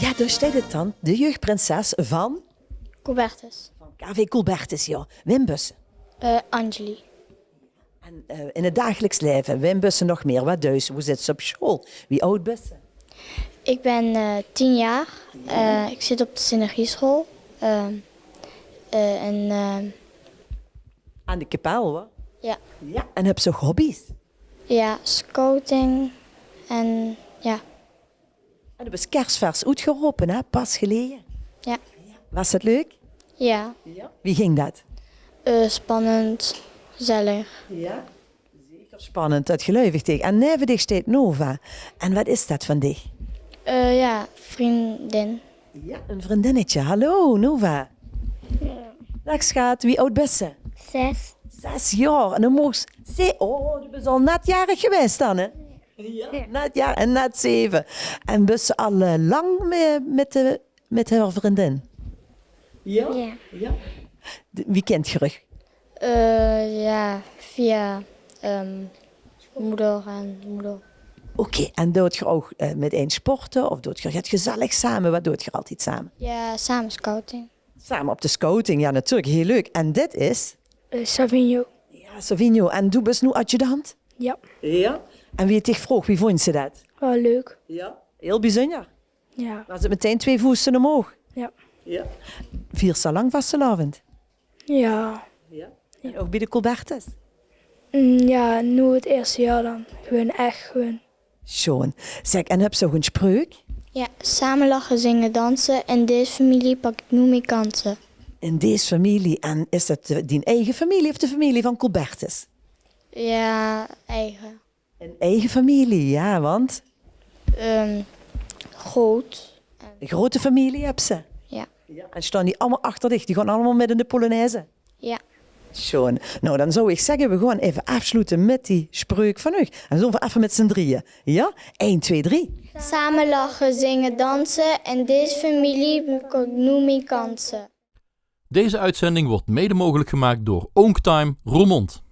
Ja, daar staat het dan. De jeugdprinses van Colbertus. KV Colbertus, ja. Wim Bussen. Angeli. En in het dagelijks leven, Wim Bussen nog meer. Wat dus? Hoe zit ze op school? Wie oud Bussen? Ik ben 10 jaar. Ik zit op de synergieschool. Aan de kapel, hoor. Ja. Ja. En heb ze hobby's? Ja, scouting en ja. En dat was kerstvers uitgeroepen, hè? Pas geleden. Ja. Was het leuk? Ja. Ja. Wie ging dat? Spannend, gezellig. Ja. Zeker spannend, dat geloof ik tegen. En neven dich staat Nova. En wat is dat van dich? Ja, vriendin. Ja, een vriendinnetje. Hallo, Nova. Dag schat, wie oud bent ze? 6. 6 jaar. En dan mocht ze... Oh, je bent al net jarig geweest dan, hè? Ja. Net jaar en net 7. En ben ze al lang met haar vriendin? Ja? Ja. Ja. Wie kent je terug? Ja, via moeder en moeder. Oké, en doet je ook met een sporten? Of doet je het gezellig samen? Wat doet je altijd samen? Ja, samen scouting. Samen op de scouting, ja natuurlijk, heel leuk. En dit is? Savigno. Ja, Savigno. En du bent nu adjudant? Ja, Ja. En wie het zich vroeg, wie vond ze dat? wel leuk. Ja. Heel bijzonder. Ja, Was het meteen 2 voeten omhoog? ja. Ja. 4 zo lang vastelavond? Ja. Ja. En ook bij de Colbertus? Ja, nu het eerste jaar dan. Gewoon echt gewoon. Schoon. Zeg, en heb je ook een spreuk? Ja, samen lachen, zingen, dansen. En deze familie pak ik nu mee kansen. In deze familie. En is dat die eigen familie of de familie van Colbertus? Ja, eigen. Een eigen familie, ja, want Groot. een grote familie heb ze. Ja. Ja. En staan die allemaal achter dich? Die gaan allemaal met in de Polonaise? Ja. Schoon. Nou, dan zou ik zeggen, we gaan even afsluiten met die spreuk van u. En zo even met z'n drieën. Ja? 1, 2, 3. Samen lachen, zingen, dansen. En deze familie pak ik nu mee kansen. Deze uitzending wordt mede mogelijk gemaakt door Oonktime Roermond.